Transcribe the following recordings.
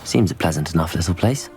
Seems a pleasant enough little place.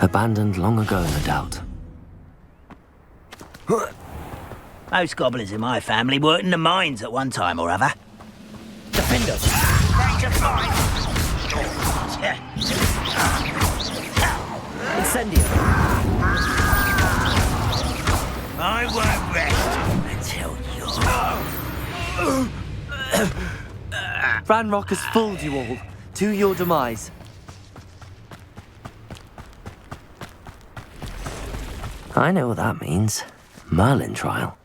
Abandoned long ago, no doubt. Most goblins in my family worked in the mines at one time or other. Defenders! Danger fire! Incendio! I won't rest until you're... Ranrok has fooled you all, to your demise. I know what that means. Merlin trial.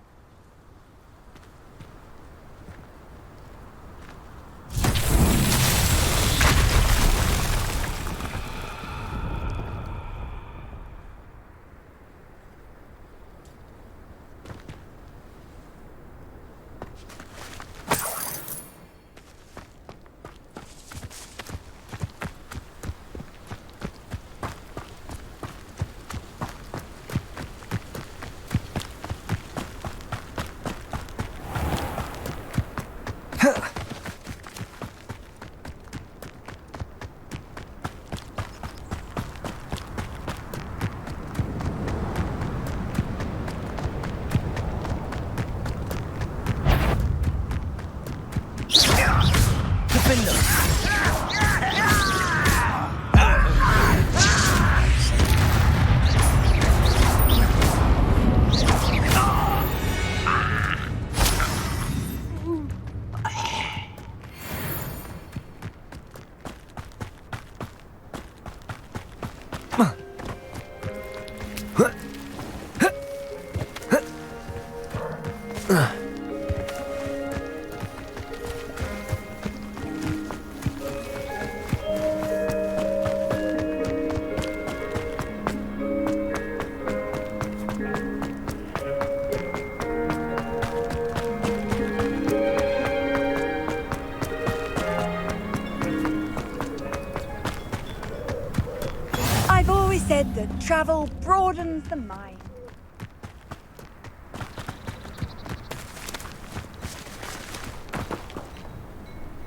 Said that travel broadens the mind.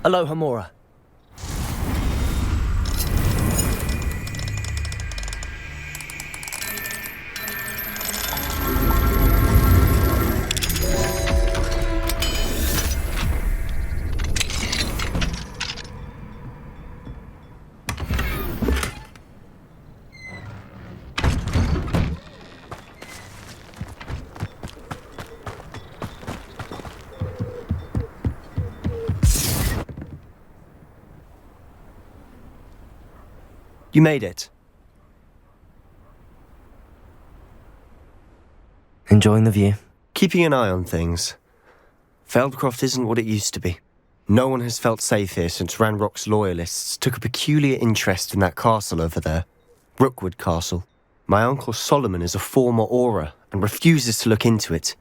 Aloha Mora. You made it. Enjoying the view? Keeping an eye on things. Feldcroft isn't what it used to be. No one has felt safe here since Ranrok's loyalists took a peculiar interest in that castle over there. Rookwood Castle. My uncle Solomon is a former Auror and refuses to look into it,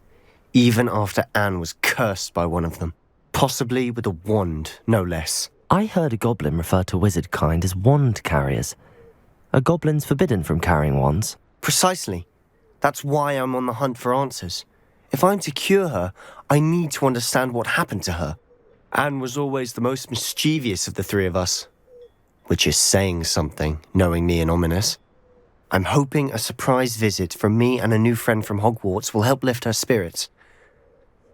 even after Anne was cursed by one of them. Possibly with a wand, no less. I heard a goblin refer to wizard kind as wand carriers. Are goblins forbidden from carrying wands? Precisely. That's why I'm on the hunt for answers. If I'm to cure her, I need to understand what happened to her. Anne was always the most mischievous of the three of us. Which is saying something, knowingly and ominous. I'm hoping a surprise visit from me and a new friend from Hogwarts will help lift her spirits.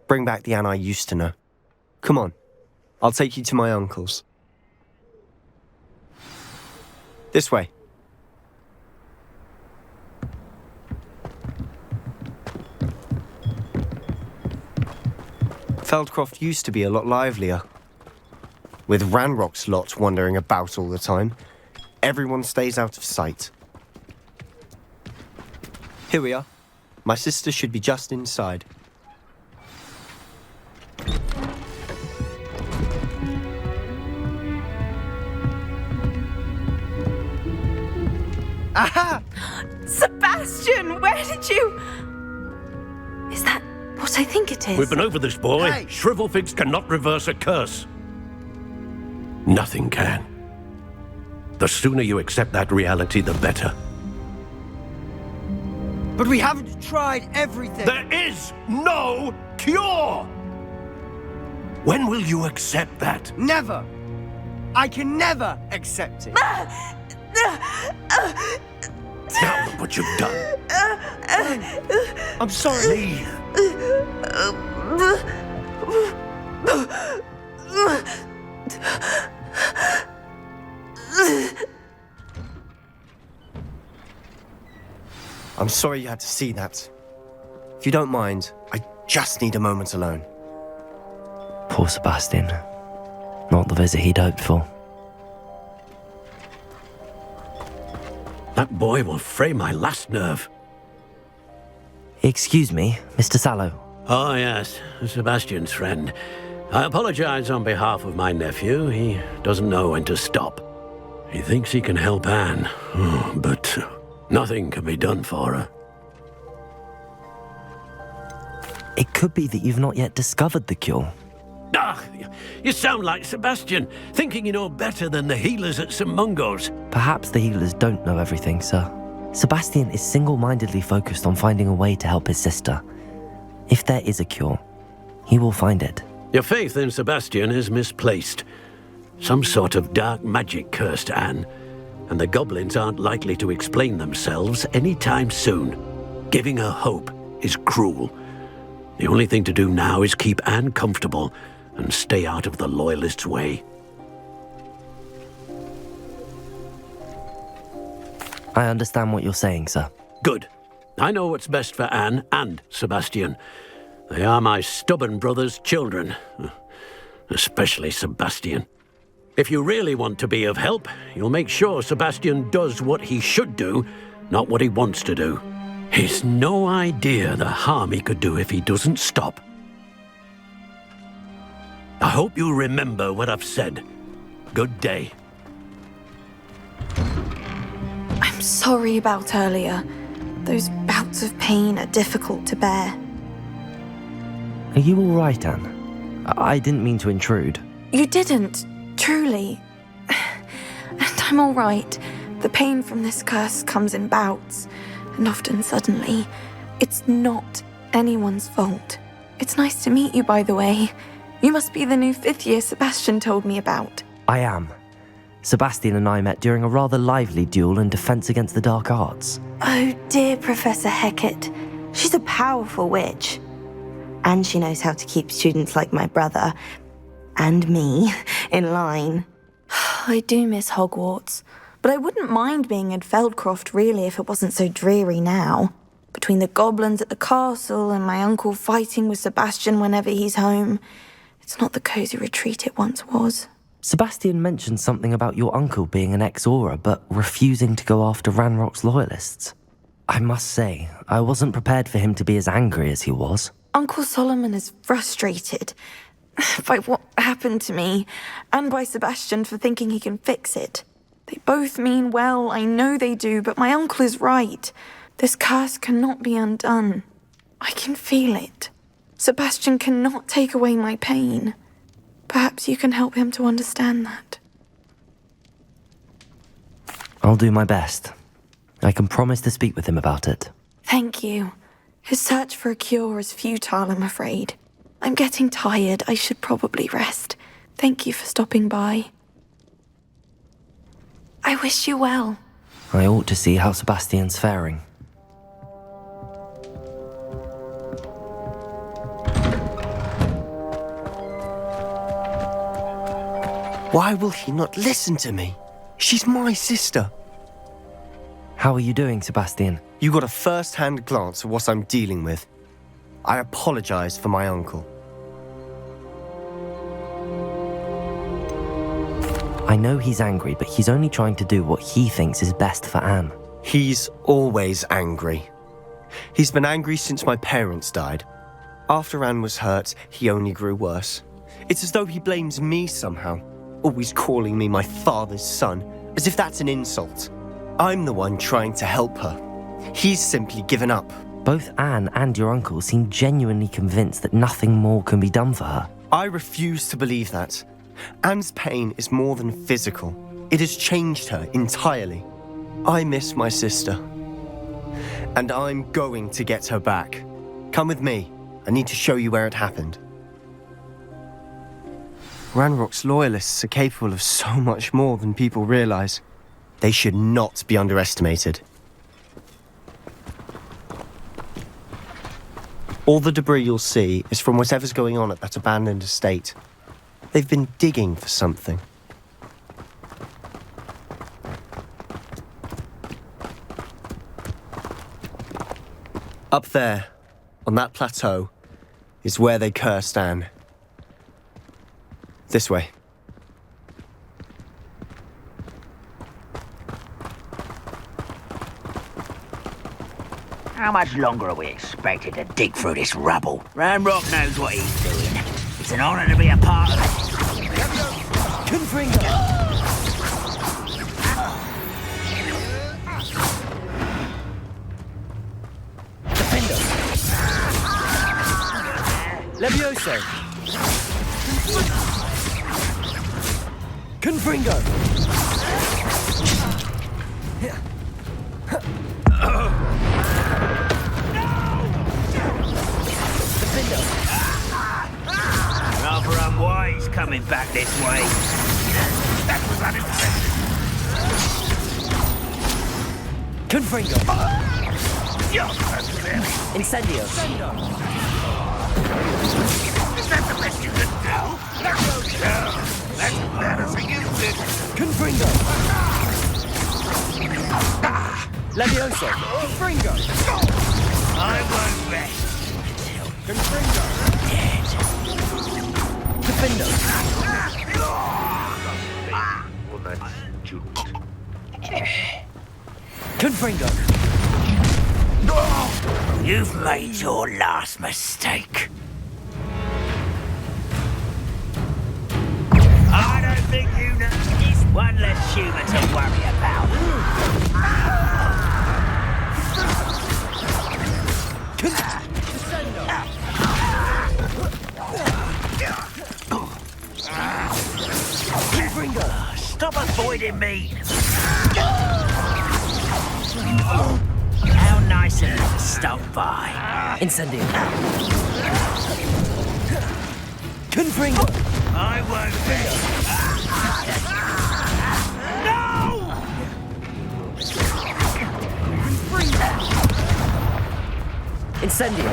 Bring back the Anne I used to know. Come on, I'll take you to my uncle's. This way. Feldcroft used to be a lot livelier. With Ranrok's lot wandering about all the time, everyone stays out of sight. Here we are. My sister should be just inside. Aha! Sebastian, where did you... Is that what I think it is? We've been over this, boy. Hey. Shrivelfigs cannot reverse a curse. Nothing can. The sooner you accept that reality, the better. But we haven't tried everything. There is no cure! When will you accept that? Never. I can never accept it. Now look what you've done. I'm sorry. Leave. I'm sorry you had to see that. If you don't mind, I just need a moment alone. Poor Sebastian. Not the visit he'd hoped for. That boy will fray my last nerve. Excuse me, Mr. Sallow. Oh, yes, Sebastian's friend. I apologize on behalf of my nephew. He doesn't know when to stop. He thinks he can help Anne, but nothing can be done for her. It could be that you've not yet discovered the cure. Ah, you sound like Sebastian, thinking you know better than the healers at St. Mungo's. Perhaps the healers don't know everything, sir. Sebastian is single-mindedly focused on finding a way to help his sister. If there is a cure, he will find it. Your faith in Sebastian is misplaced. Some sort of dark magic cursed Anne, and the goblins aren't likely to explain themselves anytime soon. Giving her hope is cruel. The only thing to do now is keep Anne comfortable and stay out of the Loyalists' way. I understand what you're saying, sir. Good. I know what's best for Anne and Sebastian. They are my stubborn brother's children. Especially Sebastian. If you really want to be of help, you'll make sure Sebastian does what he should do, not what he wants to do. He's no idea the harm he could do if he doesn't stop. I hope you remember what I've said. Good day. I'm sorry about earlier. Those bouts of pain are difficult to bear. Are you all right, Anne? I didn't mean to intrude. You didn't, truly. And I'm all right. The pain from this curse comes in bouts, and often suddenly. It's not anyone's fault. It's nice to meet you, by the way. You must be the new 5th year Sebastian told me about. I am. Sebastian and I met during a rather lively duel in defense against the dark arts. Oh dear, Professor Hecat. She's a powerful witch. And she knows how to keep students like my brother, and me, in line. I do miss Hogwarts, but I wouldn't mind being in Feldcroft really if it wasn't so dreary now. Between the goblins at the castle and my uncle fighting with Sebastian whenever he's home, it's not the cosy retreat it once was. Sebastian mentioned something about your uncle being an ex-Aura, but refusing to go after Ranrok's loyalists. I must say, I wasn't prepared for him to be as angry as he was. Uncle Solomon is frustrated by what happened to me, and by Sebastian for thinking he can fix it. They both mean well, I know they do, but my uncle is right. This curse cannot be undone. I can feel it. Sebastian cannot take away my pain. Perhaps you can help him to understand that. I'll do my best. I can promise to speak with him about it. Thank you. His search for a cure is futile, I'm afraid. I'm getting tired. I should probably rest. Thank you for stopping by. I wish you well. I ought to see how Sebastian's faring. Why will he not listen to me? She's my sister. How are you doing, Sebastian? You got a first-hand glance at what I'm dealing with. I apologize for my uncle. I know he's angry, but he's only trying to do what he thinks is best for Anne. He's always angry. He's been angry since my parents died. After Anne was hurt, he only grew worse. It's as though he blames me somehow, always calling me my father's son, as if that's an insult. I'm the one trying to help her. He's simply given up. Both Anne and your uncle seem genuinely convinced that nothing more can be done for her. I refuse to believe that. Anne's pain is more than physical. It has changed her entirely. I miss my sister. And I'm going to get her back. Come with me. I need to show you where it happened. Ranrok's loyalists are capable of so much more than people realize. They should not be underestimated. All the debris you'll see is from whatever's going on at that abandoned estate. They've been digging for something. Up there, on that plateau, is where they cursed Anne. This way. How much longer are we expected to dig through this rubble? Ranrok knows what he's doing. It's an honor to be a part of it. Defender! Levioso! Confringo! Rather unwise coming back this way. That was unexpected. Confringo! Incendio. Is that the best you can do? That's bad as I used it. Confringo! Levioso! Confringo! I won't rest. Confringo! Dead. Defender! Confringo! You've made your last mistake. I don't think you know. It's one less human to worry about. Stop avoiding me! How nice of you to stop by. Incendio! Confringo! I won't be. No! Incendio!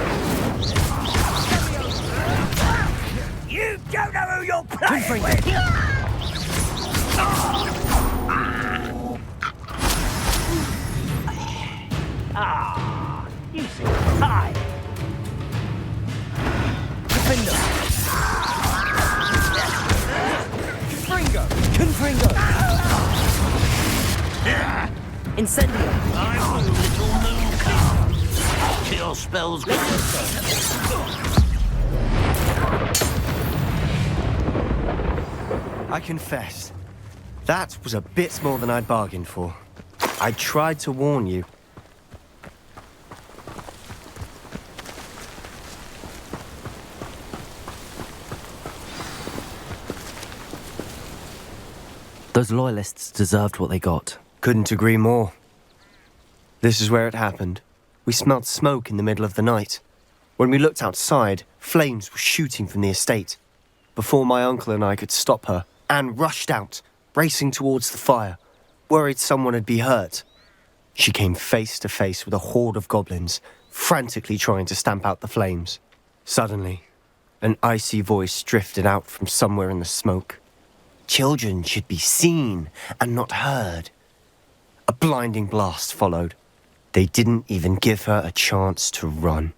You don't know who you're playing Confringo! with! Ah, you seem tired. Defender! Confringo! Incendio! I'm a little mooka. Kill spells go. I confess, that was a bit more than I'd bargained for. I tried to warn you. Those loyalists deserved what they got. Couldn't agree more. This is where it happened. We smelled smoke in the middle of the night. When we looked outside, flames were shooting from the estate. Before my uncle and I could stop her, Anne rushed out, racing towards the fire, worried someone had been hurt. She came face to face with a horde of goblins, frantically trying to stamp out the flames. Suddenly, an icy voice drifted out from somewhere in the smoke. Children should be seen and not heard. A blinding blast followed. They didn't even give her a chance to run.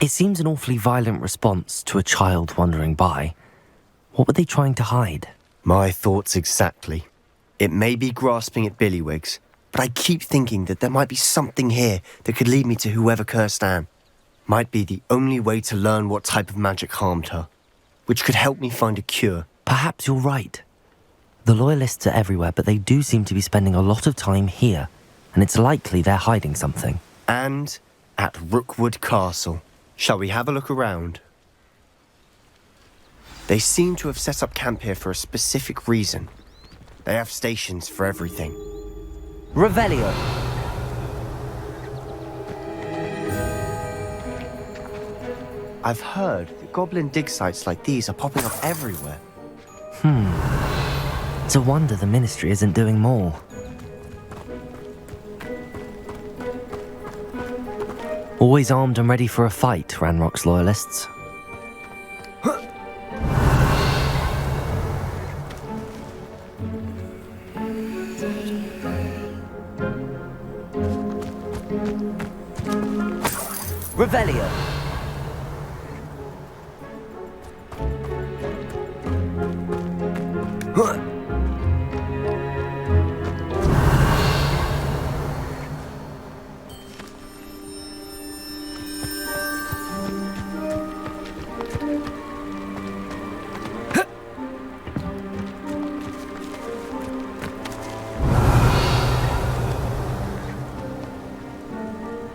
It seems an awfully violent response to a child wandering by. What were they trying to hide? My thoughts exactly. It may be grasping at Billywigs, but I keep thinking that there might be something here that could lead me to whoever cursed Anne. Might be the only way to learn what type of magic harmed her, which could help me find a cure. Perhaps you're right. The Loyalists are everywhere, but they do seem to be spending a lot of time here, and it's likely they're hiding something. And at Rookwood Castle. Shall we have a look around? They seem to have set up camp here for a specific reason. They have stations for everything. Revelio! I've heard that goblin dig sites like these are popping up everywhere. It's a wonder the Ministry isn't doing more. Always armed and ready for a fight, Ranrok's Loyalists. Revelio!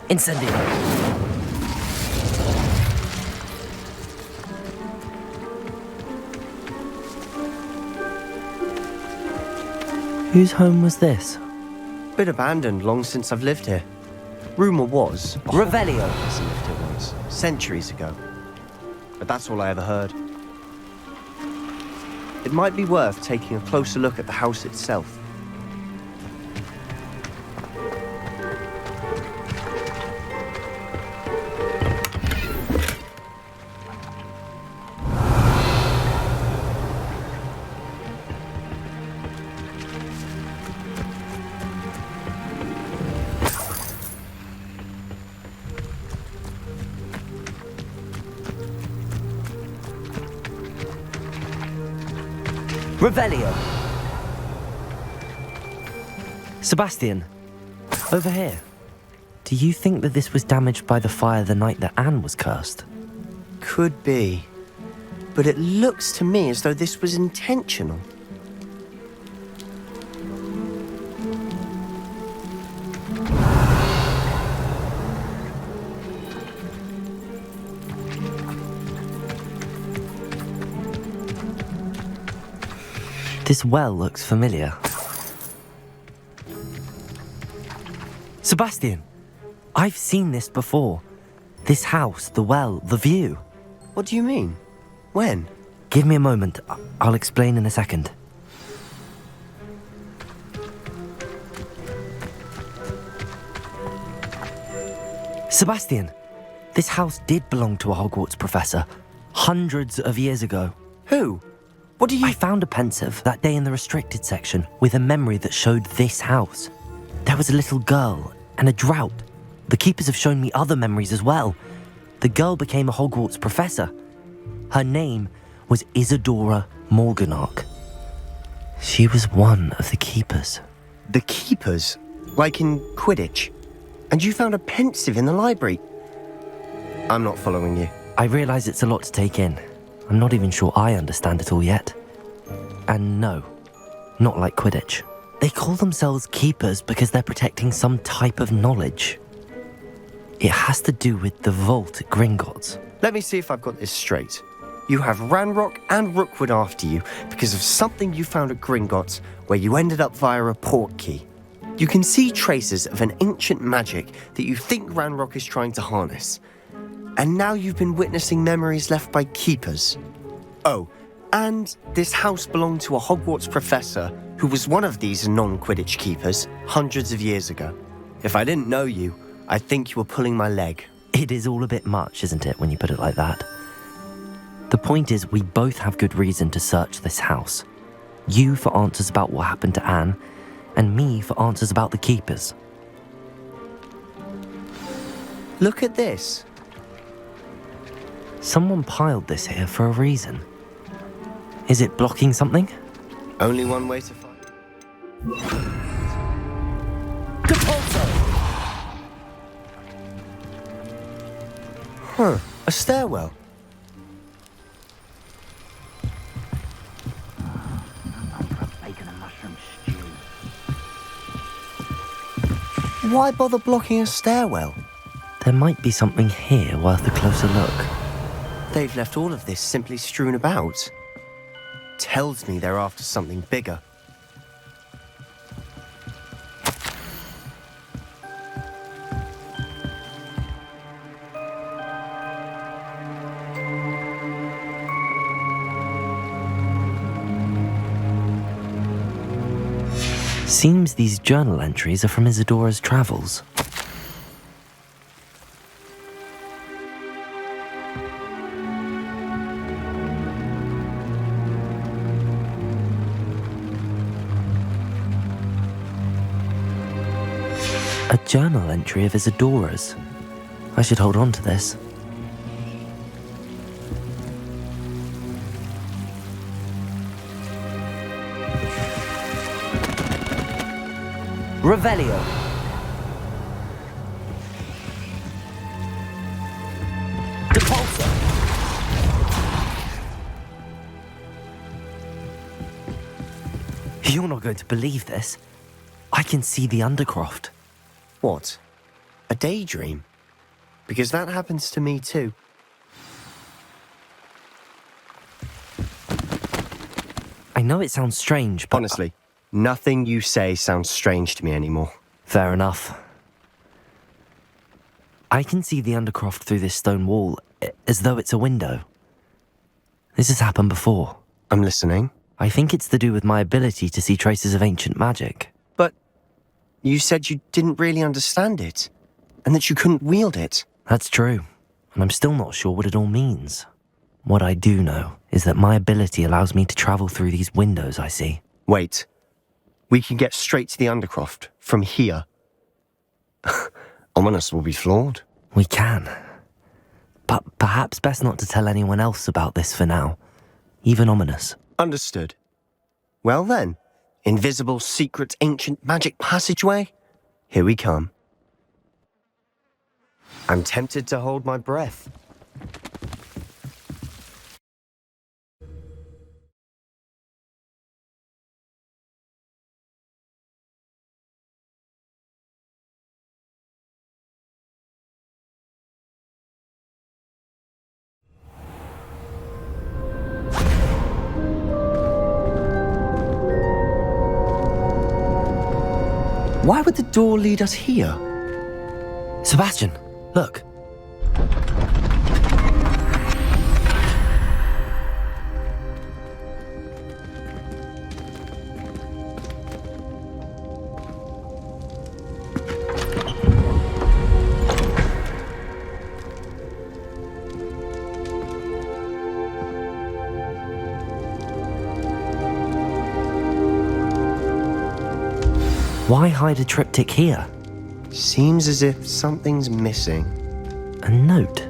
Incendio! Whose home was this? Bit abandoned long since I've lived here. Rumour was... Revelio! Hogwarts lived here once, centuries ago. But that's all I ever heard. It might be worth taking a closer look at the house itself. Revelio! Sebastian, over here. Do you think that this was damaged by the fire the night that Anne was cursed? Could be. But it looks to me as though this was intentional. This well looks familiar. Sebastian, I've seen this before. This house, the well, the view. What do you mean? When? Give me a moment. I'll explain in a second. Sebastian, this house did belong to a Hogwarts professor hundreds of years ago. Who? What do you... I found a pensive that day in the restricted section with a memory that showed this house. There was a little girl and a drought. The keepers have shown me other memories as well. The girl became a Hogwarts professor. Her name was Isadora Morganach. She was one of the keepers. The keepers? Like in Quidditch? And you found a pensive in the library? I'm not following you. I realise it's a lot to take in. I'm not even sure I understand it all yet. And no, not like Quidditch. They call themselves keepers because they're protecting some type of knowledge. It has to do with the vault at Gringotts. Let me see if I've got this straight. You have Ranrok and Rookwood after you because of something you found at Gringotts where you ended up via a port key. You can see traces of an ancient magic that you think Ranrok is trying to harness. And now you've been witnessing memories left by keepers. Oh, and this house belonged to a Hogwarts professor who was one of these non-Quidditch keepers hundreds of years ago. If I didn't know you, I'd think you were pulling my leg. It is all a bit much, isn't it, when you put it like that? The point is, we both have good reason to search this house. You for answers about what happened to Anne, and me for answers about the keepers. Look at this. Someone piled this here for a reason. Is it blocking something? Only one way to find. Huh, a stairwell. Bacon and mushroom stew. Why bother blocking a stairwell? There might be something here worth a closer look. They've left all of this simply strewn about. Tells me they're after something bigger. Seems these journal entries are from Isadora's travels. A journal entry of Isadora's. I should hold on to this. Revelio. Depulso. You're not going to believe this. I can see the Undercroft. What? A daydream? Because that happens to me too. I know it sounds strange, but... Honestly, nothing you say sounds strange to me anymore. Fair enough. I can see the Undercroft through this stone wall, as though it's a window. This has happened before. I'm listening. I think it's to do with my ability to see traces of ancient magic. But you said you didn't really understand it, and that you couldn't wield it. That's true, and I'm still not sure what it all means. What I do know is that my ability allows me to travel through these windows I see. Wait. We can get straight to the Undercroft from here. Ominous will be flawed. We can. But perhaps best not to tell anyone else about this for now. Even Ominous. Understood. Well then, invisible, secret, ancient magic passageway? Here we come. I'm tempted to hold my breath. Why would the door lead us here? Sebastian, look. Why hide a triptych here? Seems as if something's missing. A note.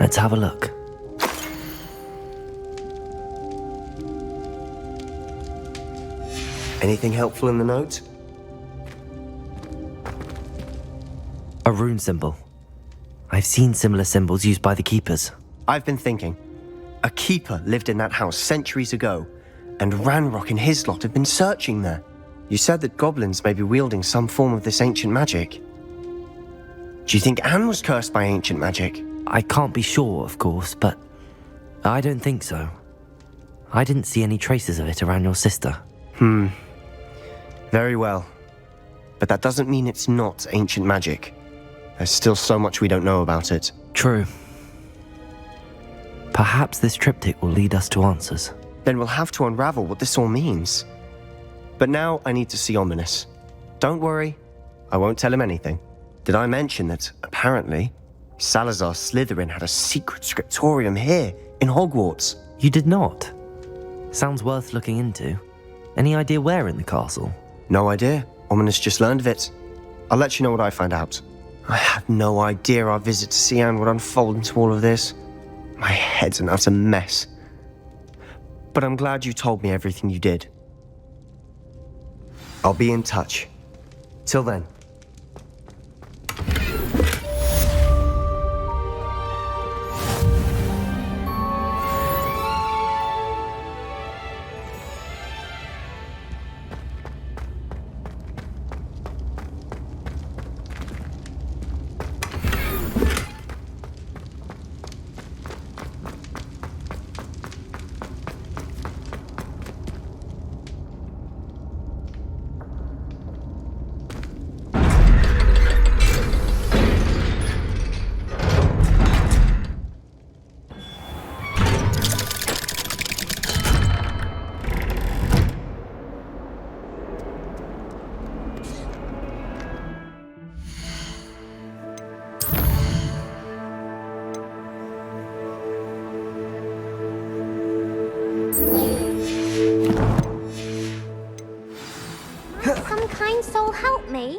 Let's have a look. Anything helpful in the note? A rune symbol. I've seen similar symbols used by the keepers. I've been thinking. A keeper lived in that house centuries ago, and Ranrok and his lot have been searching there. You said that goblins may be wielding some form of this ancient magic. Do you think Anne was cursed by ancient magic? I can't be sure, of course, but I don't think so. I didn't see any traces of it around your sister. Very well. But that doesn't mean it's not ancient magic. There's still so much we don't know about it. True. Perhaps this triptych will lead us to answers. Then we'll have to unravel what this all means. But now I need to see Ominous. Don't worry, I won't tell him anything. Did I mention that, apparently, Salazar Slytherin had a secret scriptorium here, in Hogwarts? You did not? Sounds worth looking into. Any idea where in the castle? No idea. Ominous just learned of it. I'll let you know what I find out. I had no idea our visit to see Anne would unfold into all of this. My head's an utter mess. But I'm glad you told me everything you did. I'll be in touch. Till then. Some kind soul help me?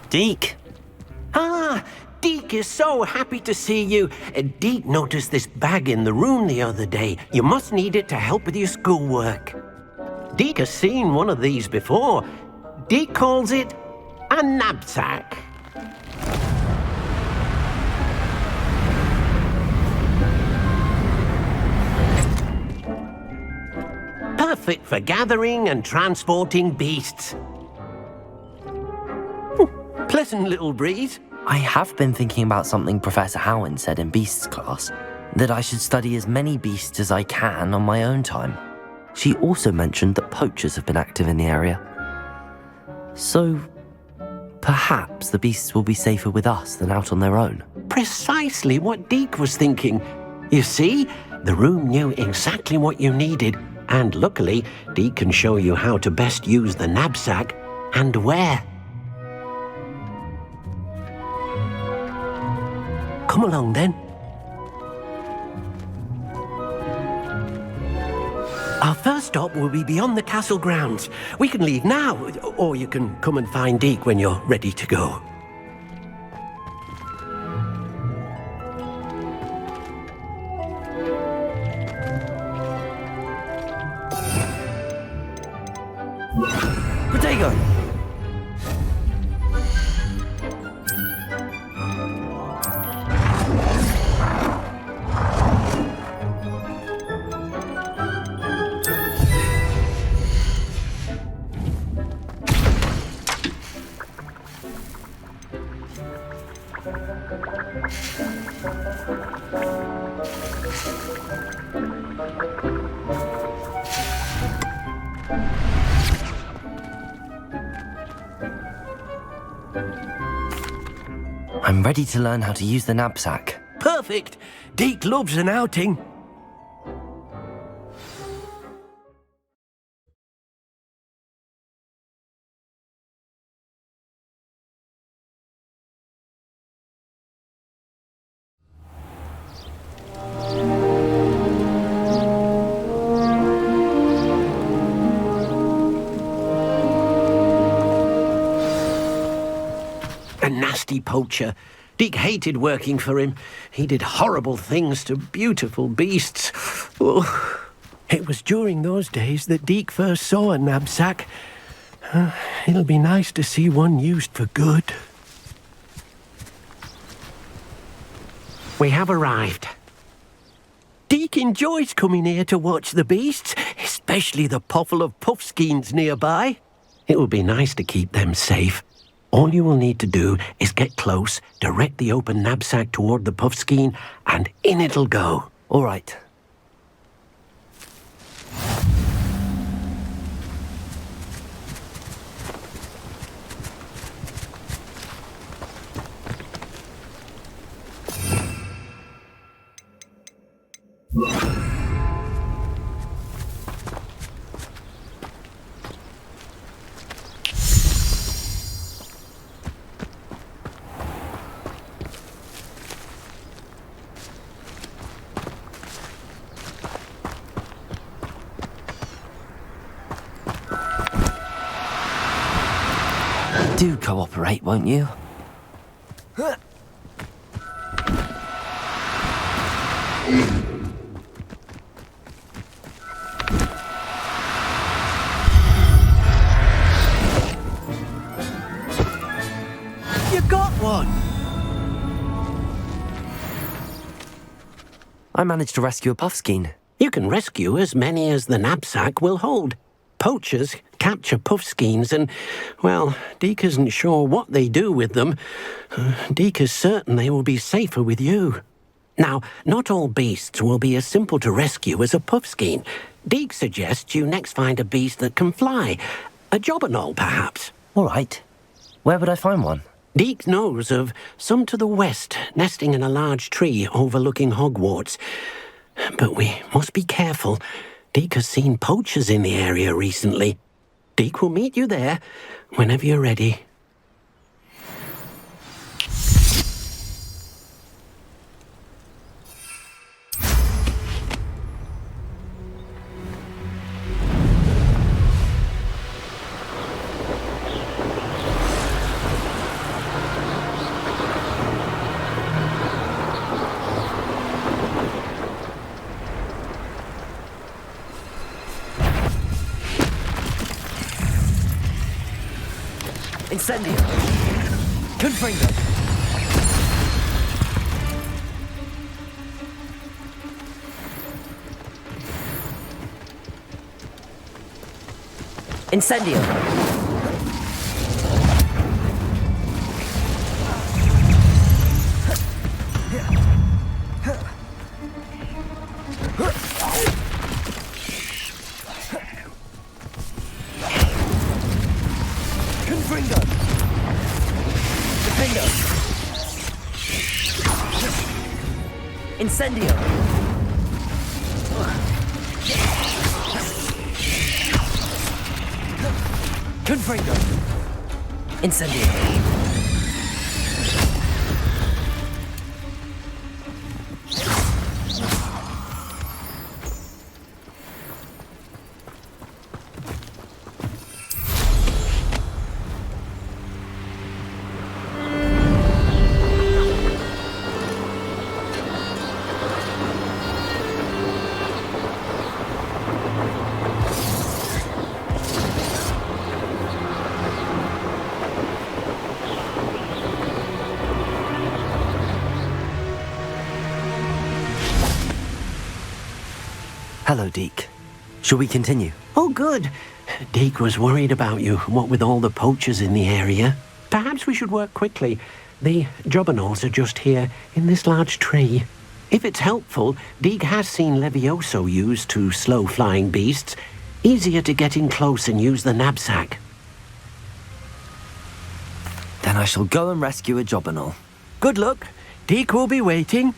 Deke! Ah! Deke! Deke is so happy to see you. Deke noticed this bag in the room the other day. You must need it to help with your schoolwork. Deke has seen one of these before. Deke calls it a knapsack. Perfect for gathering and transporting beasts. Pleasant little breeze. I have been thinking about something Professor Howin said in Beasts class, that I should study as many beasts as I can on my own time. She also mentioned that poachers have been active in the area. So, perhaps the beasts will be safer with us than out on their own. Precisely what Deke was thinking. You see, the room knew exactly what you needed, and luckily, Deke can show you how to best use the knapsack and where. Come along then. Our first stop will be beyond the castle grounds. We can leave now, or you can come and find Deke when you're ready to go. Potato! I'm ready to learn how to use the knapsack. Perfect! Deke loves an outing. A nasty poacher. Deke hated working for him. He did horrible things to beautiful beasts. Oh. It was during those days that Deke first saw a knapsack. It'll be nice to see one used for good. We have arrived. Deke enjoys coming here to watch the beasts, especially the potful of puffskeins nearby. It will be nice to keep them safe. All you will need to do is get close, direct the open knapsack toward the puffskein, and in it'll go. All right. Do cooperate, won't you? You got one! I managed to rescue a puffskein. You can rescue as many as the knapsack will hold. Poachers capture puffskeins and, well, Deke isn't sure what they do with them. Deke is certain they will be safer with you. Now, not all beasts will be as simple to rescue as a puffskein. Deke suggests you next find a beast that can fly. A jobberknoll, perhaps. All right. Where would I find one? Deke knows of some to the west, nesting in a large tree overlooking Hogwarts. But we must be careful. Deke has seen poachers in the area recently. Deke will meet you there whenever you're ready. Incendio! Confringo! Incendio! Confringo! Defendo! Incendio! Confringo! Incendio! Hello, Deke. Shall we continue? Oh, good. Deke was worried about you, what with all the poachers in the area. Perhaps we should work quickly. The jobberknolls are just here, in this large tree. If it's helpful, Deke has seen Levioso used to slow flying beasts. Easier to get in close and use the knapsack. Then I shall go and rescue a jobberknoll. Good luck. Deke will be waiting.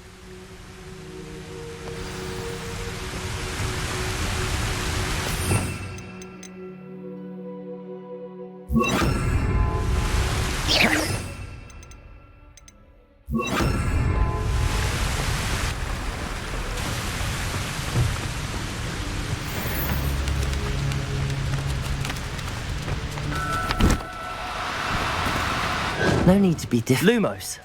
No need to be Lumos.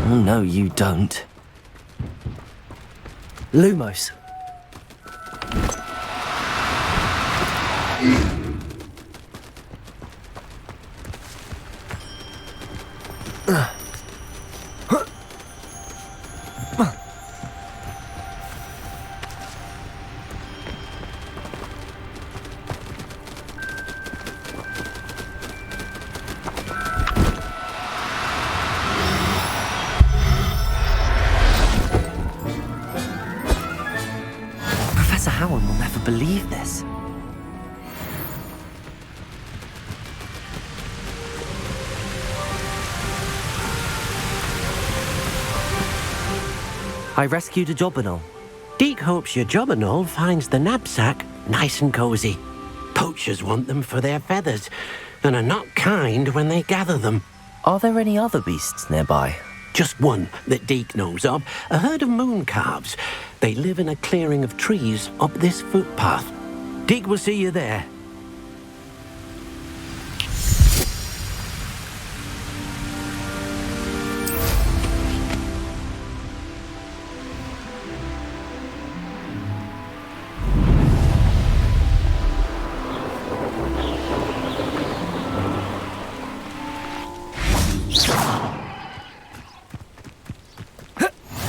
Oh, no, you don't. Lumos. Professor Howard will never believe this. I rescued a jobberknoll. Deke hopes your jobberknoll finds the knapsack nice and cozy. Poachers want them for their feathers, and are not kind when they gather them. Are there any other beasts nearby? Just one that Deke knows of, a herd of moon calves. They live in a clearing of trees up this footpath. Deke will see you there.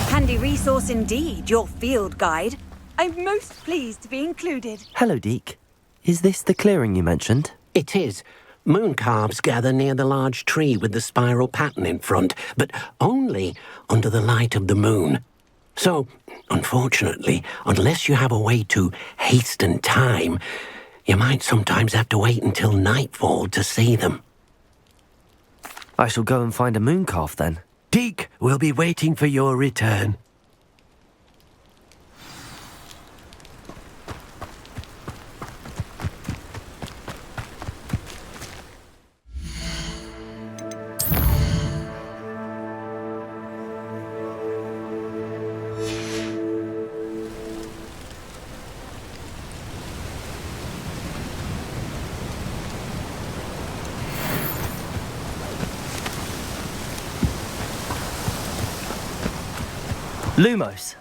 Handy resource indeed, your field guide. I'm most pleased to be included. Hello, Deke. Is this the clearing you mentioned? It is. Moon calves gather near the large tree with the spiral pattern in front, but only under the light of the moon. So, unfortunately, unless you have a way to hasten time, you might sometimes have to wait until nightfall to see them. I shall go and find a moon calf then. Deke will be waiting for your return. Lumos.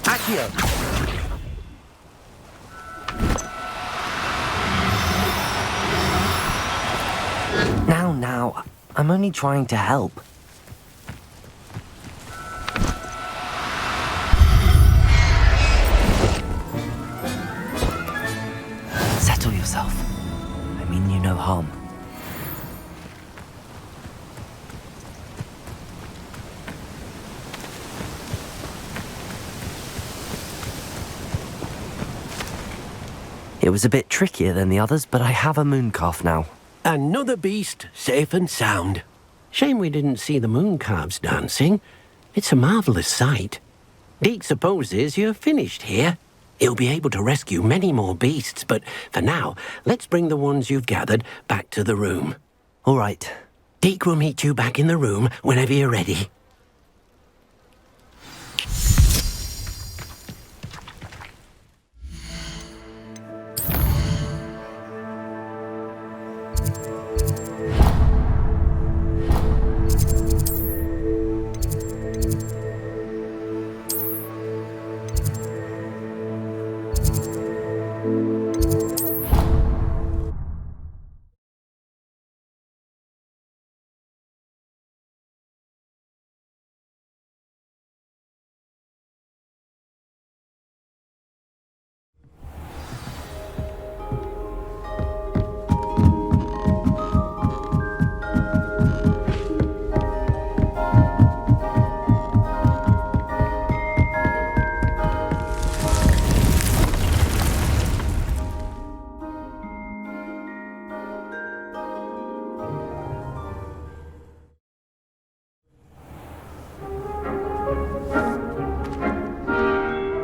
Accio. Now, I'm only trying to help. Settle yourself. I mean you no harm. It was a bit trickier than the others, but I have a mooncalf now. Another beast, safe and sound. Shame we didn't see the mooncalves dancing. It's a marvellous sight. Deke supposes you're finished here. He'll be able to rescue many more beasts, but for now, let's bring the ones you've gathered back to the room. All right. Deke will meet you back in the room whenever you're ready.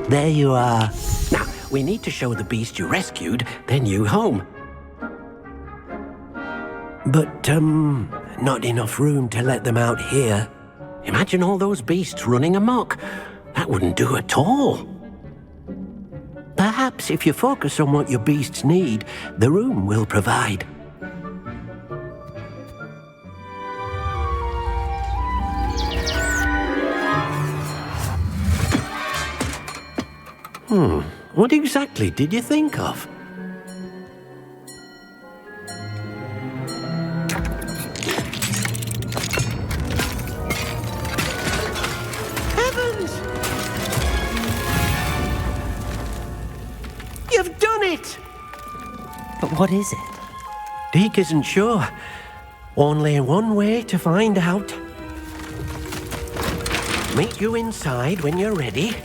There you are. Now, we need to show the beast you rescued their new home. But, not enough room to let them out here. Imagine all those beasts running amok. That wouldn't do at all. Perhaps if you focus on what your beasts need, the room will provide. What exactly did you think of? Heavens! You've done it! But what is it? Deke isn't sure. Only one way to find out. Meet you inside when you're ready.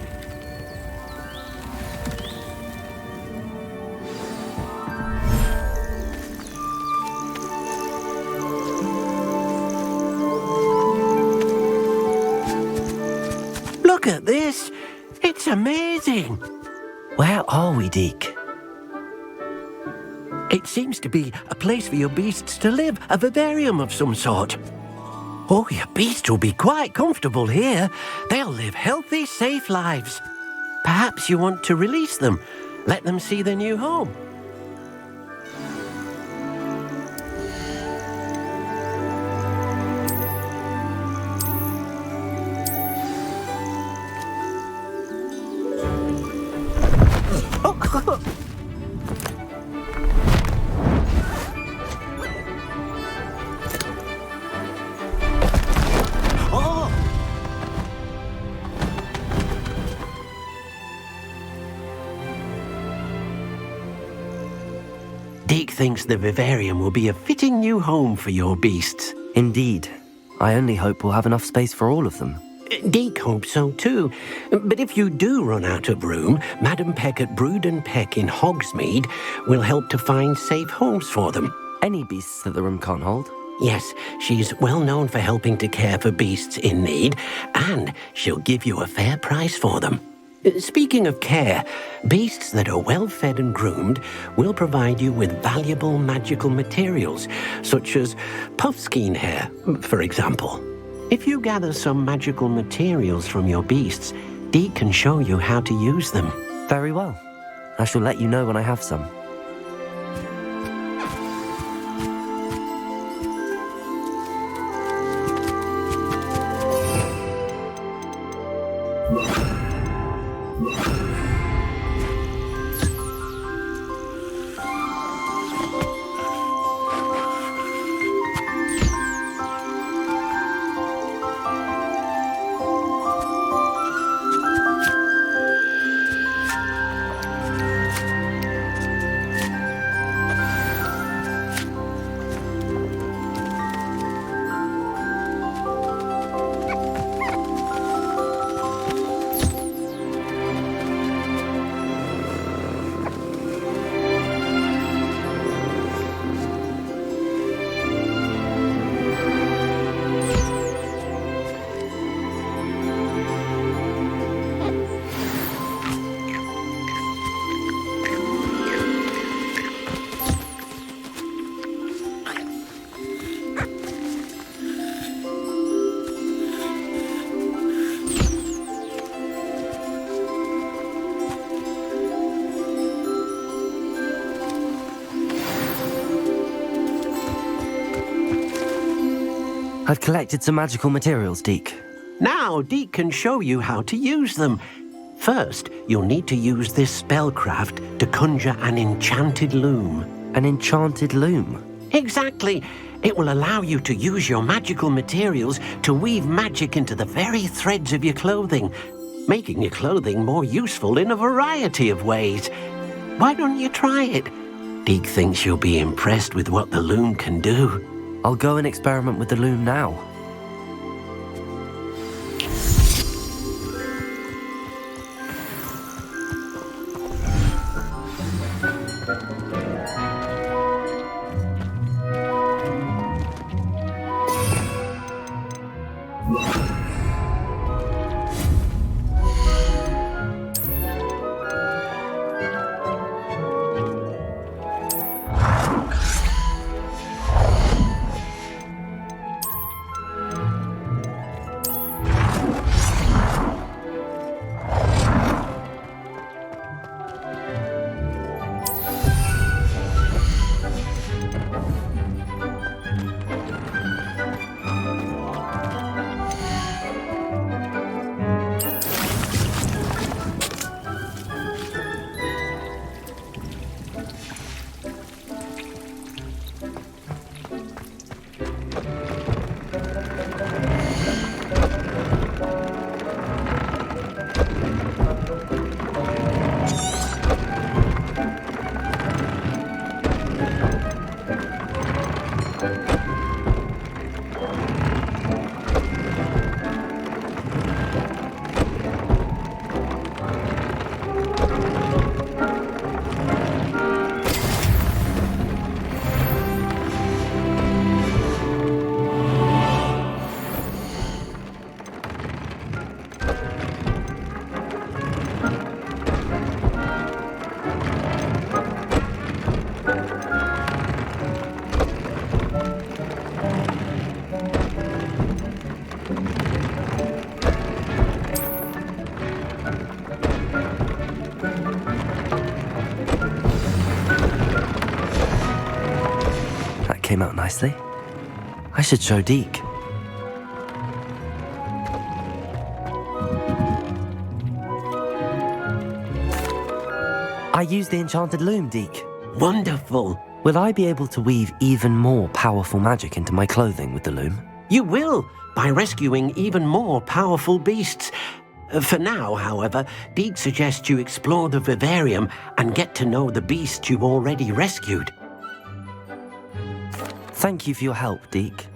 Look at this! It's amazing! Where are we, Deke? It seems to be a place for your beasts to live, a vivarium of some sort. Oh, your beasts will be quite comfortable here. They'll live healthy, safe lives. Perhaps you want to release them, let them see their new home. Deke thinks the vivarium will be a fitting new home for your beasts. Indeed. I only hope we'll have enough space for all of them. Deke hopes so too. But if you do run out of room, Madam Peck at Brood and Peck in Hogsmeade will help to find safe homes for them. Any beasts that the room can't hold? Yes, she's well known for helping to care for beasts in need, and she'll give you a fair price for them. Speaking of care, beasts that are well fed and groomed will provide you with valuable magical materials, such as puffskein hair, for example. If you gather some magical materials from your beasts, Deke can show you how to use them. Very well. I shall let you know when I have some. I've collected some magical materials, Deke. Now, Deke can show you how to use them. First, you'll need to use this spellcraft to conjure an enchanted loom. An enchanted loom? Exactly. It will allow you to use your magical materials to weave magic into the very threads of your clothing, making your clothing more useful in a variety of ways. Why don't you try it? Deke thinks you'll be impressed with what the loom can do. I'll go and experiment with the loom now. Came out nicely. I should show Deke. I used the enchanted loom, Deke. Wonderful. Will I be able to weave even more powerful magic into my clothing with the loom? You will, by rescuing even more powerful beasts. For now, however, Deke suggests you explore the vivarium and get to know the beasts you've already rescued. Thank you for your help, Deke.